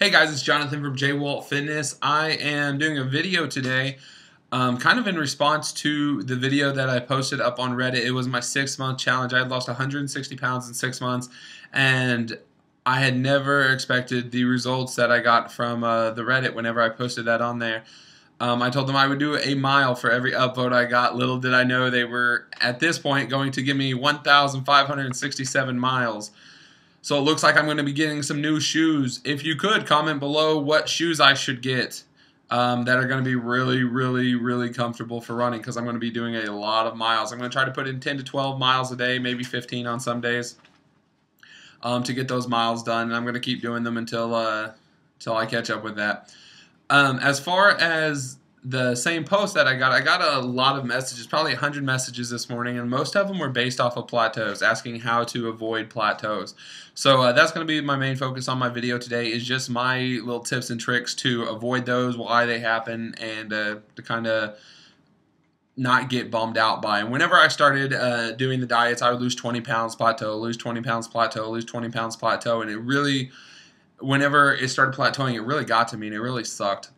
Hey guys, it's Jonathan from J Walt Fitness. I am doing a video today, kind of in response to the video that I posted up on Reddit. It was my 6-month challenge. I had lost 160 pounds in 6 months, and I had never expected the results that I got from the Reddit whenever I posted that on there. I told them I would do a mile for every upvote I got. Little did I know they were, at this point, going to give me 1,567 miles. So it looks like I'm going to be getting some new shoes. If you could, comment below what shoes I should get that are going to be really comfortable for running, because I'm going to be doing a lot of miles. I'm going to try to put in 10 to 12 miles a day, maybe 15 on some days, to get those miles done. And I'm going to keep doing them until I catch up with that. As far as the same post that I got a lot of messages, probably 100 messages this morning, and most of them were based off of plateaus, asking how to avoid plateaus. So that's going to be my main focus on my video today, is just my little tips and tricks to avoid those, why they happen, and to kind of not get bummed out by them. Whenever I started doing the diets, I would lose 20 pounds, plateau, lose 20 pounds, plateau, lose 20 pounds, plateau, and it really, whenever it started plateauing, it really got to me, and it really sucked.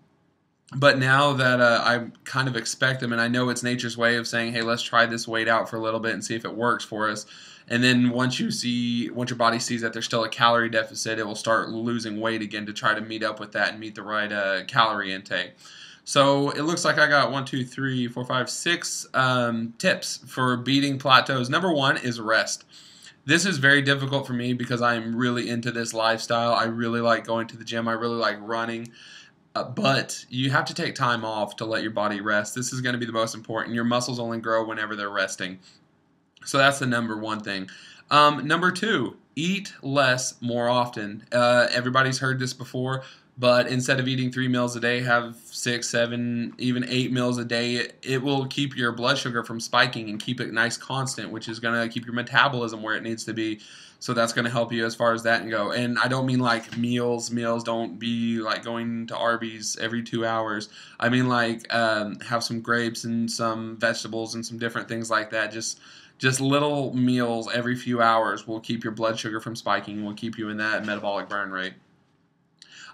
But now that I kind of expect them, and I know it's nature's way of saying, hey, let's try this weight out for a little bit and see if it works for us. And then once your body sees that there's still a calorie deficit, it will start losing weight again to try to meet up with that and meet the right calorie intake. So it looks like I got 1, 2, 3, 4, 5, 6 tips for beating plateaus. Number 1 is rest. This is very difficult for me because I'm really into this lifestyle. I really like going to the gym. I really like running. But you have to take time off to let your body rest. This is going to be the most important. Your muscles only grow whenever they're resting. So that's the number 1 thing. Number 2, eat less more often. Everybody's heard this before, but instead of eating 3 meals a day, have 6, 7, even 8 meals a day. It will keep your blood sugar from spiking and keep it nice constant, which is going to keep your metabolism where it needs to be. So that's going to help you as far as that and go. And I don't mean like meals. Don't be like going to Arby's every 2 hours. I mean like have some grapes and some vegetables and some different things like that. Just little meals every few hours will keep your blood sugar from spiking, will keep you in that metabolic burn rate.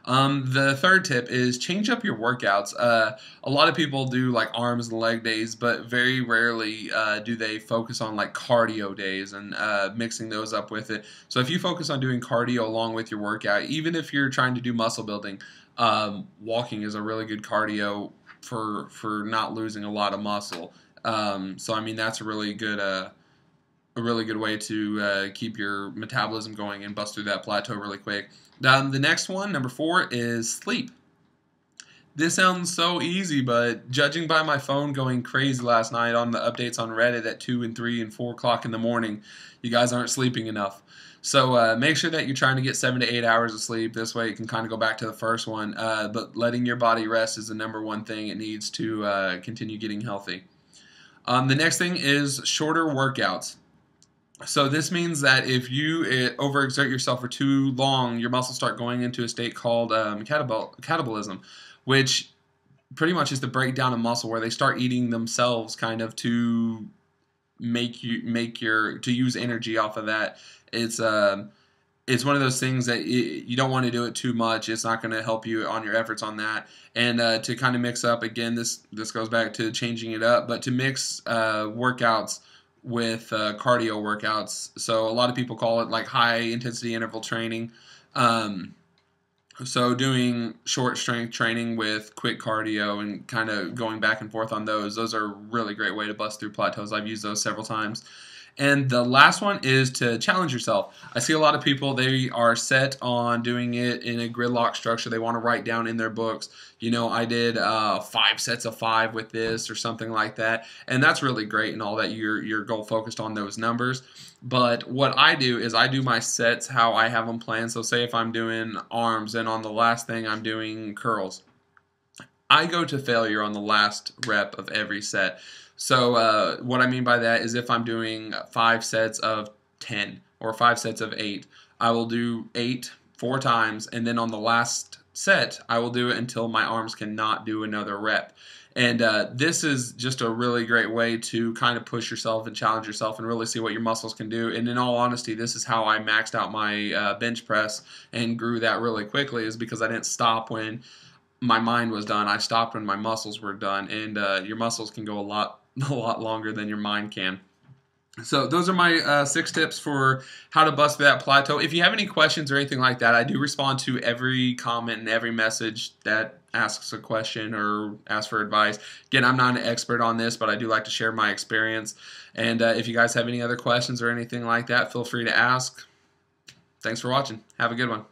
The third tip is change up your workouts. A lot of people do like arms and leg days, but very rarely do they focus on like cardio days and mixing those up with it. So if you focus on doing cardio along with your workout, even if you're trying to do muscle building, walking is a really good cardio for not losing a lot of muscle. So I mean that's a really good way to keep your metabolism going and bust through that plateau really quick. The next one, number 4, is sleep. This sounds so easy, but judging by my phone going crazy last night on the updates on Reddit at 2 and 3 and 4 o'clock in the morning, you guys aren't sleeping enough. So make sure that you're trying to get 7 to 8 hours of sleep. This way you can kind of go back to the first one. But letting your body rest is the number 1 thing it needs to continue getting healthy. The next thing is shorter workouts. So this means that if you overexert yourself for too long, your muscles start going into a state called catabolism, which pretty much is the breakdown of muscle, where they start eating themselves kind of to to use energy off of that. It's one of those things that you don't want to do it too much. It's not going to help you on your efforts on that. And to kind of mix up, again, this goes back to changing it up, but to mix workouts with cardio workouts. So a lot of people call it like high intensity interval training. So doing short strength training with quick cardio and kind of going back and forth on those are a really great way to bust through plateaus. I've used those several times. And the last one is to challenge yourself. I see a lot of people, they are set on doing it in a gridlock structure. They want to write down in their books, you know, I did 5 sets of 5 with this or something like that. And that's really great and all that, you're goal focused on those numbers. But what I do is I do my sets how I have them planned. So say if I'm doing arms and on the last thing I'm doing curls, I go to failure on the last rep of every set. So what I mean by that is if I'm doing 5 sets of 10 or 5 sets of 8, I will do 8 4 times, and then on the last set, I will do it until my arms cannot do another rep. And this is just a really great way to kind of push yourself and challenge yourself and really see what your muscles can do. And in all honesty, this is how I maxed out my bench press and grew that really quickly, is because I didn't stop when my mind was done. I stopped when my muscles were done. And your muscles can go a lot longer than your mind can. So those are my 6 tips for how to bust that plateau. If you have any questions or anything like that, I do respond to every comment and every message that asks a question or asks for advice. Again, I'm not an expert on this, but I do like to share my experience. And if you guys have any other questions or anything like that, feel free to ask. Thanks for watching. Have a good one.